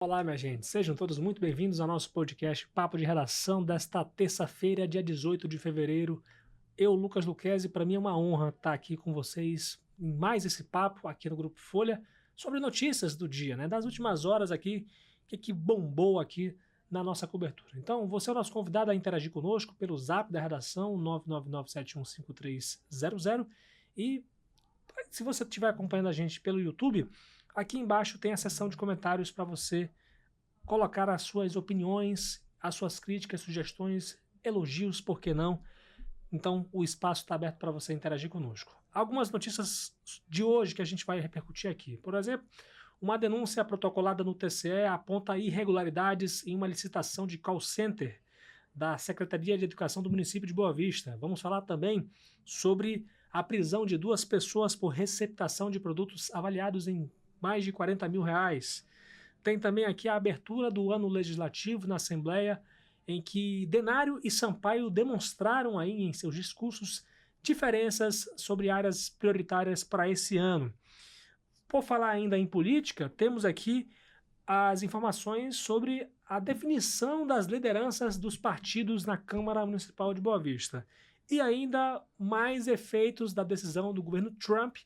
Olá, minha gente. Sejam todos muito bem-vindos ao nosso podcast Papo de Redação desta terça-feira, dia 18 de fevereiro. Eu, Lucas Luquezzi, para mim é uma honra estar aqui com vocês em mais esse papo aqui no Grupo Folha sobre notícias do dia, né? Das últimas horas aqui, que bombou aqui na nossa cobertura. Então, você é o nosso convidado a interagir conosco pelo zap da redação 999715300 e se você estiver acompanhando a gente pelo YouTube, aqui embaixo tem a seção de comentários para você colocar as suas opiniões, as suas críticas, sugestões, elogios, por que não? Então o espaço está aberto para você interagir conosco. Algumas notícias de hoje que a gente vai repercutir aqui. Por exemplo, uma denúncia protocolada no TCE aponta irregularidades em uma licitação de call center da Secretaria de Educação do município de Boa Vista. Vamos falar também sobre a prisão de 2 pessoas por receptação de produtos avaliados em mais de R$40 mil. Tem também aqui a abertura do ano legislativo na Assembleia, em que Denário e Sampaio demonstraram aí em seus discursos diferenças sobre áreas prioritárias para esse ano. Por falar ainda em política, temos aqui as informações sobre a definição das lideranças dos partidos na Câmara Municipal de Boa Vista. E ainda mais efeitos da decisão do governo Trump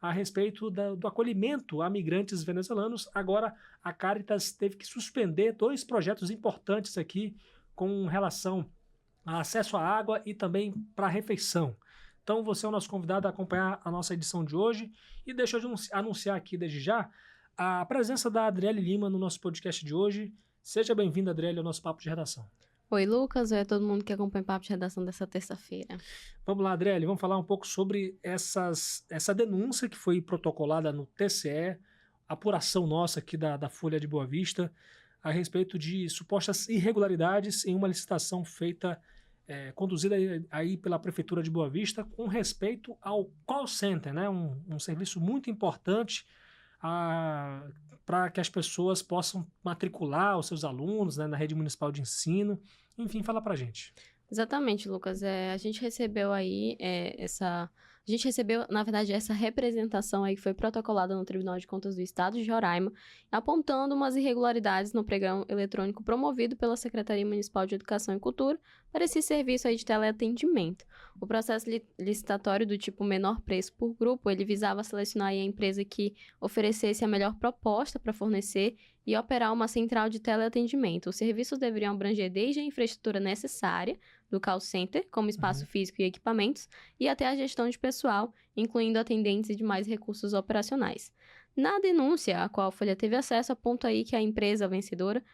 a respeito do acolhimento a migrantes venezuelanos. Agora, a Caritas teve que suspender 2 projetos importantes aqui com relação a acesso à água e também para a refeição. Então, você é o nosso convidado a acompanhar a nossa edição de hoje. E deixa eu anunciar aqui desde já a presença da Adriele Lima no nosso podcast de hoje. Seja bem-vinda, Adriele, ao nosso Papo de Redação. Oi, Lucas. Oi a todo mundo que acompanha o Papo de Redação dessa terça-feira. Vamos lá, Adriele, vamos falar um pouco sobre essa denúncia que foi protocolada no TCE, apuração nossa aqui da Folha de Boa Vista, a respeito de supostas irregularidades em uma licitação feita, conduzida aí pela Prefeitura de Boa Vista, com respeito ao call center, né? Um serviço muito importante para que as pessoas possam matricular os seus alunos, né, na rede municipal de ensino. Enfim, fala pra gente. Exatamente, Lucas. A gente recebeu aí A gente recebeu, na verdade, essa representação aí que foi protocolada no Tribunal de Contas do Estado de Roraima, apontando umas irregularidades no pregão eletrônico promovido pela Secretaria Municipal de Educação e Cultura para esse serviço aí de teleatendimento. O processo licitatório do tipo menor preço por grupo, ele visava selecionar aí a empresa que oferecesse a melhor proposta para fornecer e operar uma central de teleatendimento. Os serviços deveriam abranger desde a infraestrutura necessária do call center, como espaço físico e equipamentos, e até a gestão de pessoal, incluindo atendentes e demais recursos operacionais. Na denúncia a qual a Folha teve acesso, aponta aí que a empresa vencedora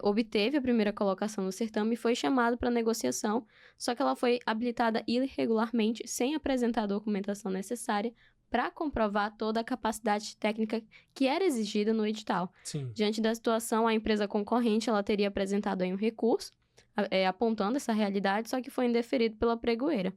obteve a primeira colocação no certame e foi chamada para negociação, só que ela foi habilitada irregularmente, sem apresentar a documentação necessária para comprovar toda a capacidade técnica que era exigida no edital. Sim. Diante da situação, a empresa concorrente ela teria apresentado aí um recurso, apontando essa realidade, só que foi indeferido pela pregoeira.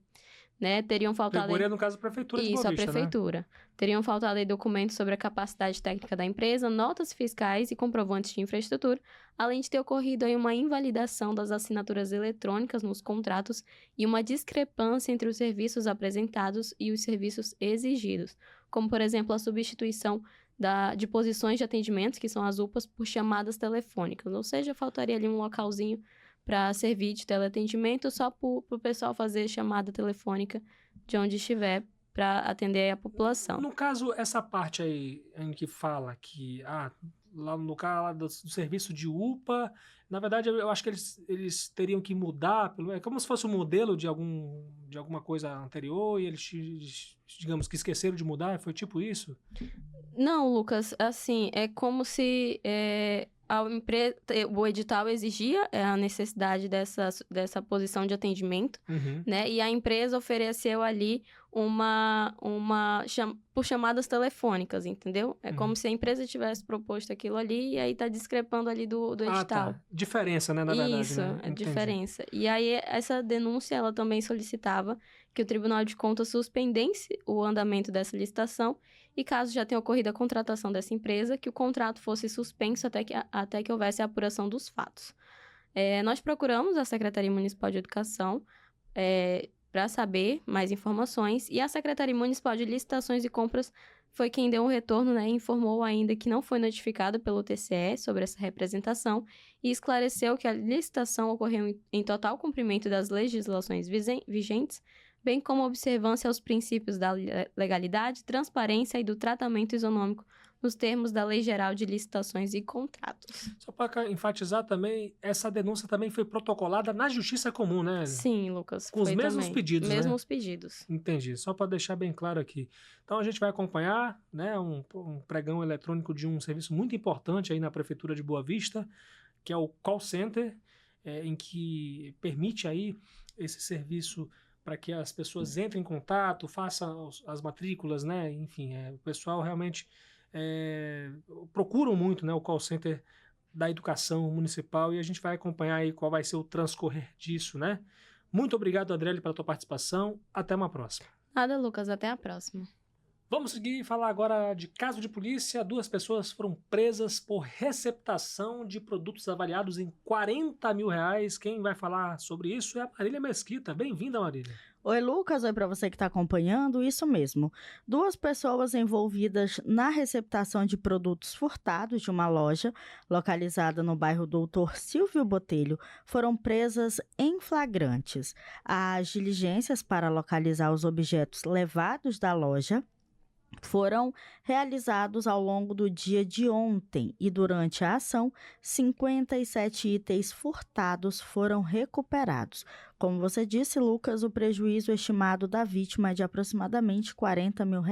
Né? Teriam faltado... Pregoeira, no caso, a Prefeitura de Boa Vista, Isso, a Prefeitura. Né? Teriam faltado aí documentos sobre a capacidade técnica da empresa, notas fiscais e comprovantes de infraestrutura, além de ter ocorrido aí uma invalidação das assinaturas eletrônicas nos contratos e uma discrepância entre os serviços apresentados e os serviços exigidos, como, por exemplo, a substituição de posições de atendimento, que são as UPAs, por chamadas telefônicas. Ou seja, faltaria ali um localzinho para servir de teleatendimento só para o pessoal fazer chamada telefônica de onde estiver para atender a população. No caso, essa parte aí em que fala que lá no caso do serviço de UPA, na verdade eu acho que eles teriam que mudar, é como se fosse um modelo de alguma coisa anterior e eles, digamos que esqueceram de mudar, foi tipo isso? Não, Lucas, assim, é como se... o edital exigia a necessidade dessa posição de atendimento, né? E a empresa ofereceu ali por chamadas telefônicas, entendeu? É como se a empresa tivesse proposto aquilo ali e aí tá discrepando ali do edital. Tá. Diferença, né, na verdade. Isso, né? a diferença. E aí, essa denúncia, ela também solicitava que o Tribunal de Contas suspendesse o andamento dessa licitação e, caso já tenha ocorrido a contratação dessa empresa, que o contrato fosse suspenso até que houvesse a apuração dos fatos. Nós procuramos a Secretaria Municipal de Educação para saber mais informações e a Secretaria Municipal de Licitações e Compras foi quem deu um retorno, né, e informou ainda que não foi notificado pelo TCE sobre essa representação e esclareceu que a licitação ocorreu em total cumprimento das legislações vigentes, bem como observância aos princípios da legalidade, transparência e do tratamento isonômico nos termos da Lei Geral de Licitações e Contratos. Só para enfatizar também, essa denúncia também foi protocolada na Justiça Comum, né? Sim, Lucas. Com os mesmos também. pedidos, Mesmos pedidos. Entendi. Só para deixar bem claro aqui. Então a gente vai acompanhar, né, um pregão eletrônico de um serviço muito importante aí na Prefeitura de Boa Vista, que é o Call Center, em que permite aí esse serviço para que as pessoas entrem em contato, façam as matrículas, né? Enfim, o pessoal realmente procuram muito, né, o call center da educação municipal e a gente vai acompanhar aí qual vai ser o transcorrer disso, né? Muito obrigado, Adriele, pela tua participação. Até uma próxima. Nada, Lucas. Até a próxima. Vamos seguir e falar agora de caso de polícia. 2 pessoas foram presas por receptação de produtos avaliados em R$40 mil. Quem vai falar sobre isso é a Marília Mesquita. Bem-vinda, Marília. Oi, Lucas. Oi para você que está acompanhando. Isso mesmo. 2 pessoas envolvidas na receptação de produtos furtados de uma loja localizada no bairro Doutor Silvio Botelho foram presas em flagrantes. As diligências para localizar os objetos levados da loja foram realizados ao longo do dia de ontem e durante a ação, 57 itens furtados foram recuperados. Como você disse, Lucas, o prejuízo estimado da vítima é de aproximadamente R$40 mil.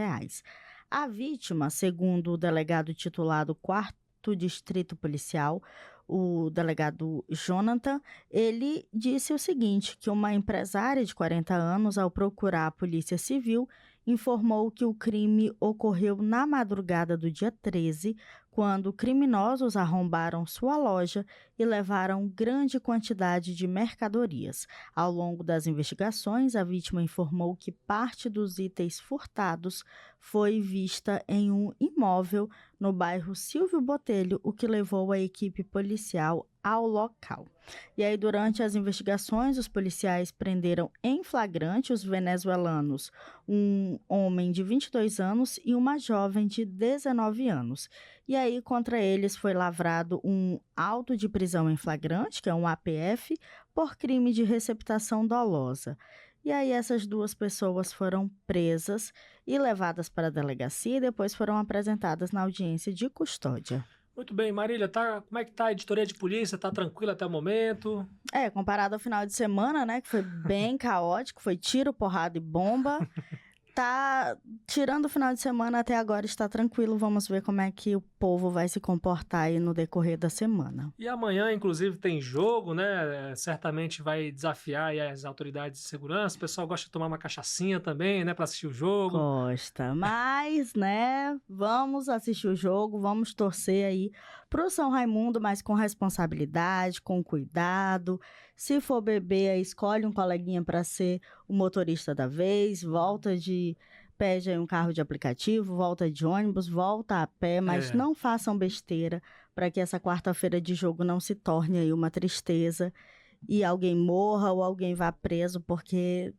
A vítima, segundo o delegado titular do 4º Distrito Policial, o delegado Jonathan, ele disse o seguinte, que uma empresária de 40 anos, ao procurar a Polícia Civil, informou que o crime ocorreu na madrugada do dia 13, quando criminosos arrombaram sua loja e levaram grande quantidade de mercadorias. Ao longo das investigações, a vítima informou que parte dos itens furtados foi vista em um imóvel no bairro Silvio Botelho, o que levou a equipe policial ao local. E aí, durante as investigações, os policiais prenderam em flagrante os venezuelanos, um homem de 22 anos e uma jovem de 19 anos. E aí, contra eles foi lavrado um auto de prisão em flagrante, que é um APF, por crime de receptação dolosa. E aí, essas 2 pessoas foram presas e levadas para a delegacia e depois foram apresentadas na audiência de custódia. Muito bem, Marília, como é que tá a editoria de polícia? Tá tranquila até o momento? Comparado ao final de semana, né, que foi bem caótico, foi tiro, porrada e bomba. Tirando o final de semana até agora está tranquilo, vamos ver como é que o povo vai se comportar aí no decorrer da semana. E amanhã, inclusive, tem jogo, né? Certamente vai desafiar aí as autoridades de segurança. O pessoal gosta de tomar uma cachaçinha também, né? Para assistir o jogo. Gosta, mas, né? Vamos assistir o jogo, vamos torcer aí pro São Raimundo, mas com responsabilidade, com cuidado. Se for beber, escolhe um coleguinha para ser o motorista da vez, pede aí um carro de aplicativo, volta de ônibus, volta a pé, mas não façam besteira para que essa quarta-feira de jogo não se torne aí uma tristeza e alguém morra ou alguém vá preso, porque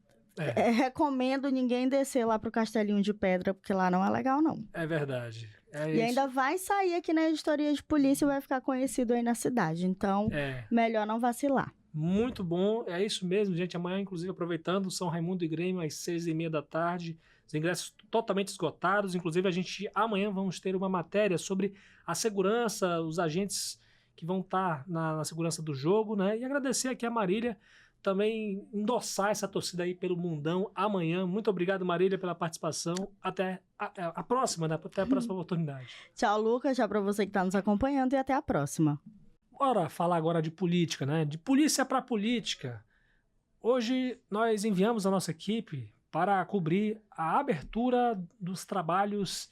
recomendo ninguém descer lá pro Castelinho de Pedra, porque lá não é legal, não. É verdade. E ainda vai sair aqui na editoria de polícia e vai ficar conhecido aí na cidade, então melhor não vacilar. Muito bom, é isso mesmo, gente. Amanhã, inclusive, aproveitando, São Raimundo e Grêmio às 6h30 da tarde. Os ingressos totalmente esgotados. Inclusive, amanhã vamos ter uma matéria sobre a segurança, os agentes que vão estar na segurança do jogo, né? E agradecer aqui a Marília também endossar essa torcida aí pelo mundão amanhã. Muito obrigado, Marília, pela participação. Até a próxima, né? Até a próxima oportunidade. Tchau, Lucas. Tchau para você que está nos acompanhando e até a próxima. Bora falar agora de política, né? De polícia para política. Hoje nós enviamos a nossa equipe para cobrir a abertura dos trabalhos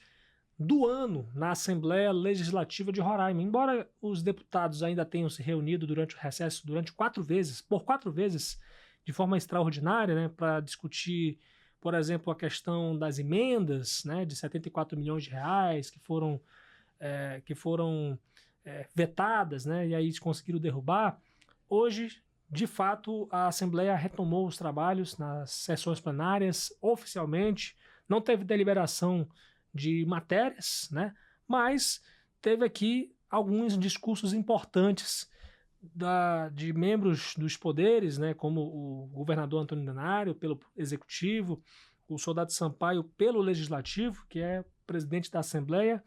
do ano na Assembleia Legislativa de Roraima. Embora os deputados ainda tenham se reunido durante o recesso por 4 vezes, de forma extraordinária, né, para discutir, por exemplo, a questão das emendas, né, de R$74 milhões que foram vetadas, né, e aí conseguiram derrubar. Hoje, de fato, a Assembleia retomou os trabalhos nas sessões plenárias oficialmente. Não teve deliberação de matérias, né? Mas teve aqui alguns discursos importantes de membros dos poderes, né? Como o governador Antônio Denário, pelo Executivo, o soldado Sampaio, pelo Legislativo, que é presidente da Assembleia.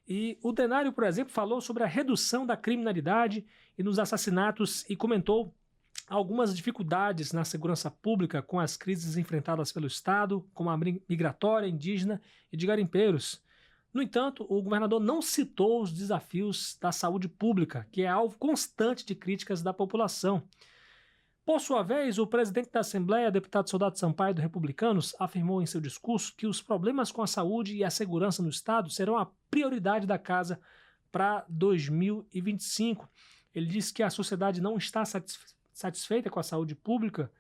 E o Denário, por exemplo, falou sobre a redução da criminalidade e nos assassinatos e comentou algumas dificuldades na segurança pública com as crises enfrentadas pelo Estado, como a migratória, indígena e de garimpeiros. No entanto, o governador não citou os desafios da saúde pública, que é alvo constante de críticas da população. Por sua vez, o presidente da Assembleia, deputado Soldado Sampaio, do Republicanos, afirmou em seu discurso que os problemas com a saúde e a segurança no Estado serão a prioridade da casa para 2025. Ele disse que a sociedade não está satisfeita com a saúde pública,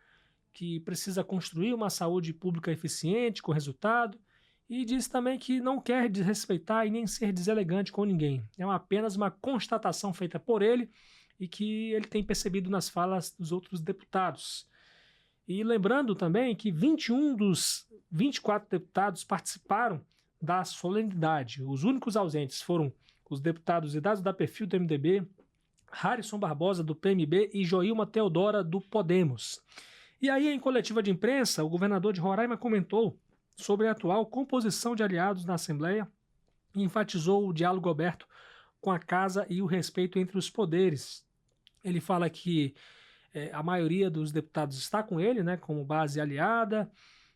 que precisa construir uma saúde pública eficiente, com resultado, e disse também que não quer desrespeitar e nem ser deselegante com ninguém. É apenas uma constatação feita por ele e que ele tem percebido nas falas dos outros deputados. E lembrando também que 21 dos 24 deputados participaram da solenidade. Os únicos ausentes foram os deputados Idazo da Perfil, do MDB, Harrison Barbosa, do PMB, e Joilma Teodora, do Podemos. E aí, em coletiva de imprensa, o governador de Roraima comentou sobre a atual composição de aliados na Assembleia e enfatizou o diálogo aberto com a Casa e o respeito entre os poderes. Ele fala que a maioria dos deputados está com ele, né, como base aliada,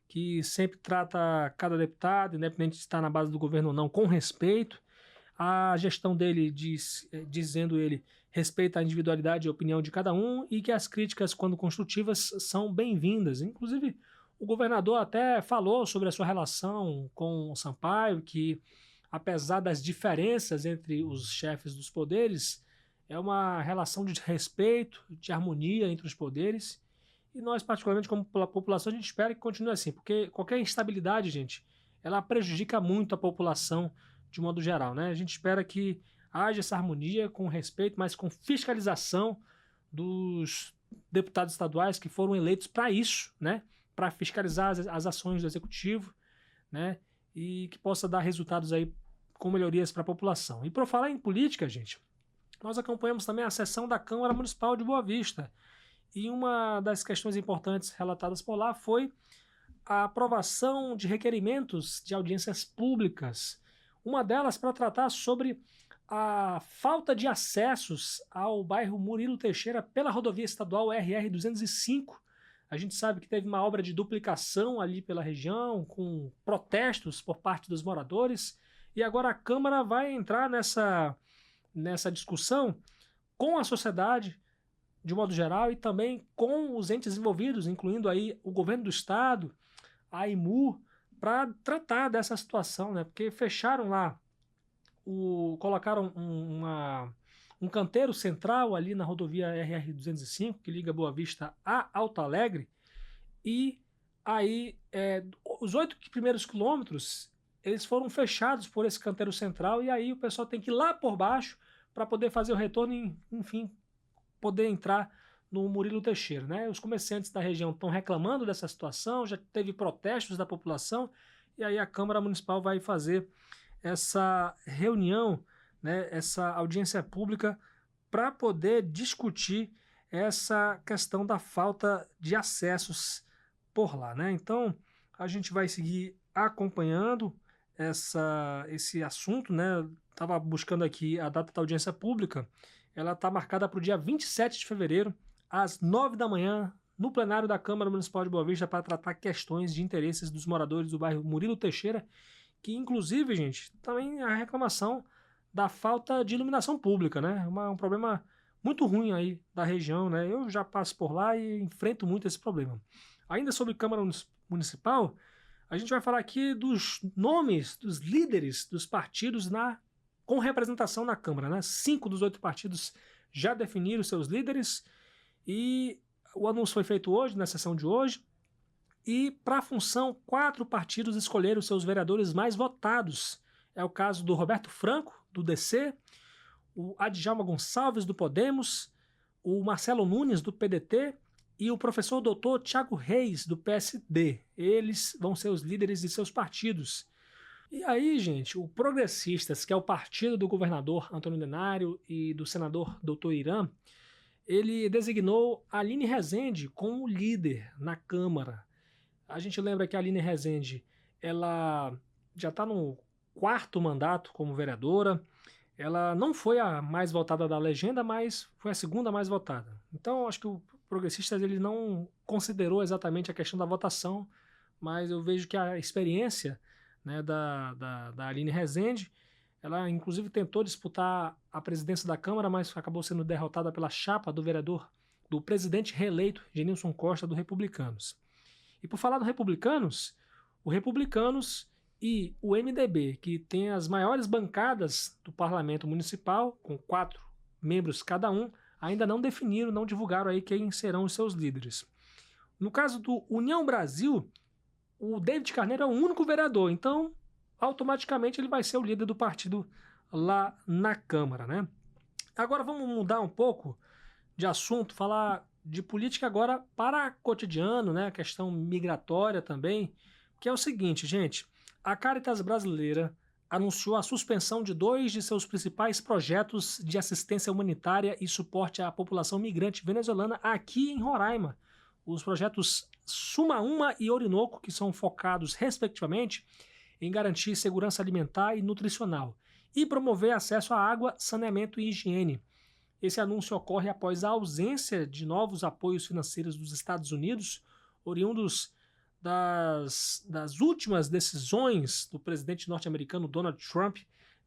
que sempre trata cada deputado, independente de estar na base do governo ou não, com respeito. A gestão dele, dizendo ele, respeita a individualidade e a opinião de cada um e que as críticas, quando construtivas, são bem-vindas. Inclusive, o governador até falou sobre a sua relação com o Sampaio, que, apesar das diferenças entre os chefes dos poderes, é uma relação de respeito, de harmonia entre os poderes. E nós, particularmente, como população, a gente espera que continue assim, porque qualquer instabilidade, gente, ela prejudica muito a população de modo geral, né? A gente espera que haja essa harmonia com respeito, mas com fiscalização dos deputados estaduais que foram eleitos para isso, né? Para fiscalizar as ações do Executivo, né? E que possa dar resultados aí com melhorias para a população. E por falar em política, gente, nós acompanhamos também a sessão da Câmara Municipal de Boa Vista. E uma das questões importantes relatadas por lá foi a aprovação de requerimentos de audiências públicas. Uma delas para tratar sobre a falta de acessos ao bairro Murilo Teixeira pela rodovia estadual RR-205. A gente sabe que teve uma obra de duplicação ali pela região, com protestos por parte dos moradores, e agora a Câmara vai entrar nessa discussão com a sociedade, de modo geral, e também com os entes envolvidos, incluindo aí o governo do estado, a IMU, para tratar dessa situação, né? Porque fecharam lá, colocaram um canteiro central ali na rodovia RR-205, que liga Boa Vista a Alto Alegre, e aí os 8 primeiros quilômetros eles foram fechados por esse canteiro central, e aí o pessoal tem que ir lá por baixo para poder fazer o retorno e, enfim, poder entrar no Murilo Teixeira, né? Os comerciantes da região estão reclamando dessa situação, já teve protestos da população, e aí a Câmara Municipal vai fazer essa reunião, né, essa audiência pública, para poder discutir essa questão da falta de acessos por lá, né? Então, a gente vai seguir acompanhando esse assunto, né? Estava buscando aqui a data da audiência pública, ela está marcada para o dia 27 de fevereiro, às 9 da manhã, no plenário da Câmara Municipal de Boa Vista, para tratar questões de interesses dos moradores do bairro Murilo Teixeira, que inclusive, gente, também a reclamação da falta de iluminação pública, né? Um problema muito ruim aí da região, né? Eu já passo por lá e enfrento muito esse problema. Ainda sobre Câmara Municipal, a gente vai falar aqui dos nomes dos líderes dos partidos com representação na Câmara, né? 5 dos 8 partidos já definiram seus líderes e o anúncio foi feito hoje, na sessão de hoje. E para a função, 4 partidos escolheram seus vereadores mais votados. É o caso do Roberto Franco, do DC, o Adjalma Gonçalves, do Podemos, o Marcelo Nunes, do PDT, e o professor doutor Thiago Reis, do PSD. Eles vão ser os líderes de seus partidos. E aí, gente, o Progressistas, que é o partido do governador Antônio Denário e do senador Doutor Irã, ele designou a Aline Rezende como líder na Câmara. A gente lembra que a Aline Rezende, ela já está no 4º mandato como vereadora. Ela não foi a mais votada da legenda, mas foi a 2ª mais votada. Então, acho que o Progressistas ele não considerou exatamente a questão da votação, mas eu vejo que a experiência, né, da Aline Rezende, ela inclusive tentou disputar a presidência da Câmara, mas acabou sendo derrotada pela chapa do vereador, do presidente reeleito, Genilson Costa, do Republicanos. E por falar do Republicanos, o Republicanos e o MDB, que tem as maiores bancadas do parlamento municipal, com 4 membros cada um, ainda não definiram, não divulgaram aí quem serão os seus líderes. No caso do União Brasil, o David Carneiro é o único vereador, então automaticamente ele vai ser o líder do partido lá na Câmara, né? Agora vamos mudar um pouco de assunto, falar de política agora para cotidiano, né? A questão migratória também, que é o seguinte, gente, a Caritas Brasileira anunciou a suspensão de 2 de seus principais projetos de assistência humanitária e suporte à população migrante venezuelana aqui em Roraima. Os projetos Suma Uma e Orinoco, que são focados, respectivamente, em garantir segurança alimentar e nutricional e promover acesso à água, saneamento e higiene. Esse anúncio ocorre após a ausência de novos apoios financeiros dos Estados Unidos, oriundos das últimas decisões do presidente norte-americano Donald Trump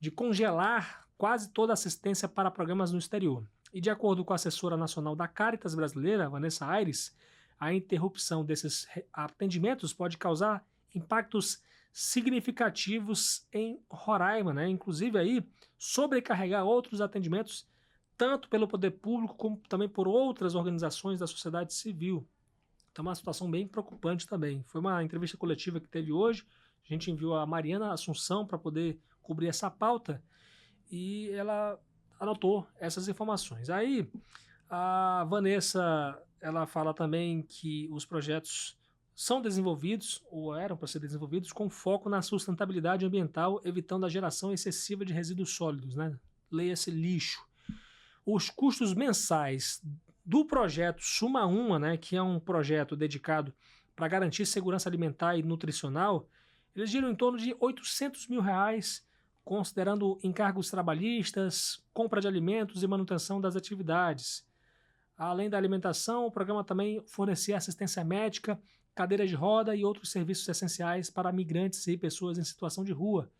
de congelar quase toda a assistência para programas no exterior. E de acordo com a assessora nacional da Caritas Brasileira, Vanessa Aires, a interrupção desses atendimentos pode causar impactos significativos em Roraima, né? Inclusive aí sobrecarregar outros atendimentos, tanto pelo poder público como também por outras organizações da sociedade civil. Então é uma situação bem preocupante também. Foi uma entrevista coletiva que teve hoje, a gente enviou a Mariana Assunção para poder cobrir essa pauta e ela anotou essas informações. Aí a Vanessa, ela fala também que os projetos são desenvolvidos, ou eram para ser desenvolvidos, com foco na sustentabilidade ambiental, evitando a geração excessiva de resíduos sólidos, né? Leia-se lixo. Os custos mensais do projeto Suma Uma, né, que é um projeto dedicado para garantir segurança alimentar e nutricional, eles giram em torno de R$800 mil, considerando encargos trabalhistas, compra de alimentos e manutenção das atividades. Além da alimentação, o programa também fornecia assistência médica, cadeira de roda e outros serviços essenciais para migrantes e pessoas em situação de rua.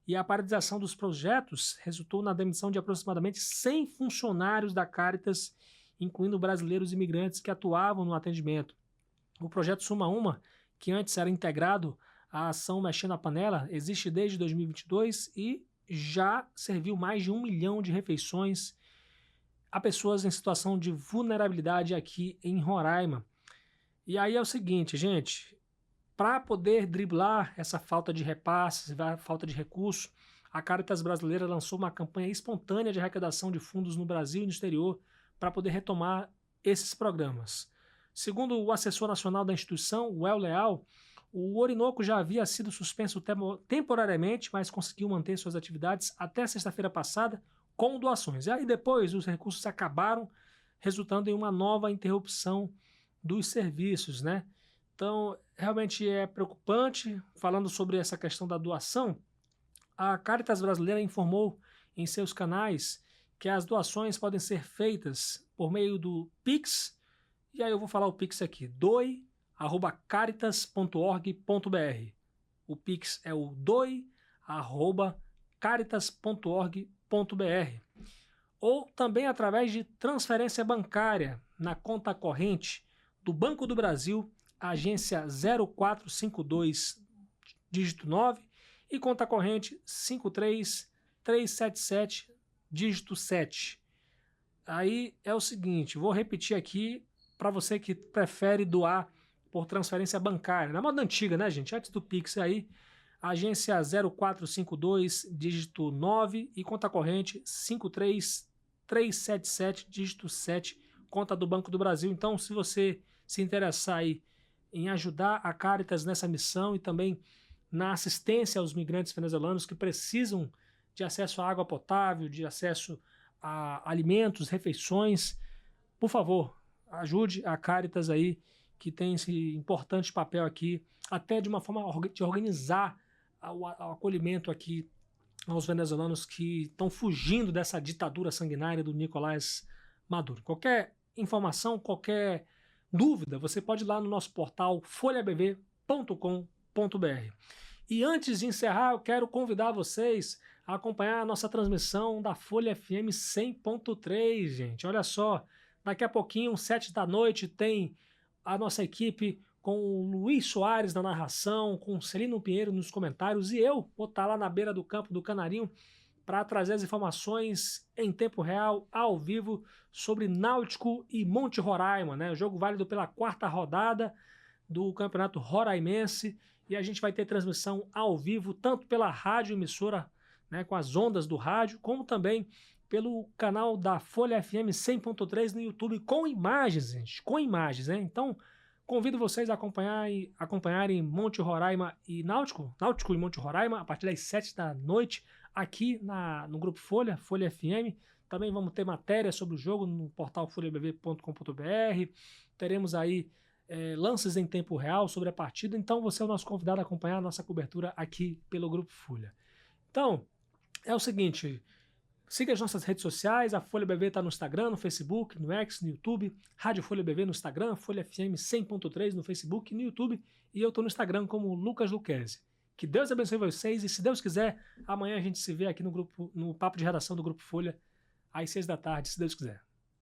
E a paralisação dos projetos resultou na demissão de aproximadamente 100 funcionários da Caritas, incluindo brasileiros e imigrantes que atuavam no atendimento. O projeto Suma Uma, que antes era integrado à ação Mexendo a Panela, existe desde 2022 e já serviu mais de 1 milhão de refeições a pessoas em situação de vulnerabilidade aqui em Roraima. E aí é o seguinte, gente, para poder driblar essa falta de repasses, falta de recursos, a Caritas Brasileira lançou uma campanha espontânea de arrecadação de fundos no Brasil e no exterior para poder retomar esses programas. Segundo o assessor nacional da instituição, o El Leal, o Orinoco já havia sido suspenso temporariamente, mas conseguiu manter suas atividades até sexta-feira passada com doações. E aí depois os recursos acabaram, resultando em uma nova interrupção dos serviços, né? Então, realmente é preocupante. Falando sobre essa questão da doação, a Caritas Brasileira informou em seus canais que as doações podem ser feitas por meio do Pix, e aí eu vou falar o Pix aqui, doi@caritas.org.br. O Pix é o doi@caritas.org.br. Ou também através de transferência bancária na conta corrente do Banco do Brasil, agência 0452, dígito 9, e conta corrente 53377, dígito 7. Aí é o seguinte, vou repetir aqui para você que prefere doar por transferência bancária, na moda antiga, né, gente? Antes do Pix aí, agência 0452, dígito 9 e conta corrente 53377, dígito 7, conta do Banco do Brasil. Então, se você se interessar aí em ajudar a Caritas nessa missão e também na assistência aos migrantes venezuelanos que precisam de acesso à água potável, de acesso a alimentos, refeições. Por favor, ajude a Caritas aí, que tem esse importante papel aqui, até de uma forma de organizar o acolhimento aqui aos venezuelanos que estão fugindo dessa ditadura sanguinária do Nicolás Maduro. Qualquer informação, qualquer dúvida, você pode ir lá no nosso portal folhabv.com.br. E antes de encerrar, eu quero convidar vocês a acompanhar a nossa transmissão da Folha FM 100.3, gente. Olha só, daqui a pouquinho, 7 da noite, tem a nossa equipe com o Luiz Soares na narração, com o Celino Pinheiro nos comentários, e eu vou estar lá na beira do campo do Canarinho para trazer as informações em tempo real, ao vivo, sobre Náutico e Monte Roraima, né? O jogo válido pela 4ª rodada do Campeonato Roraimense, e a gente vai ter transmissão ao vivo, tanto pela rádio emissora, né, com as ondas do rádio, como também pelo canal da Folha FM 100.3 no YouTube, com imagens, gente, com imagens, né? Então, convido vocês a acompanharem Monte Roraima e Náutico e Monte Roraima, a partir das 7 da noite, aqui no Grupo Folha, Folha FM. Também vamos ter matéria sobre o jogo no portal folhabv.com.br. Teremos aí lances em tempo real sobre a partida. Então, você é o nosso convidado a acompanhar a nossa cobertura aqui pelo Grupo Folha. Então, é o seguinte... Siga as nossas redes sociais, a Folha BV está no Instagram, no Facebook, no X, no YouTube, Rádio Folha BV no Instagram, Folha FM 100.3 no Facebook e no YouTube, e eu estou no Instagram como Lucas Luquezzi. Que Deus abençoe vocês, e se Deus quiser, amanhã a gente se vê aqui no Papo de Redação do Grupo Folha, às 6 da tarde, se Deus quiser.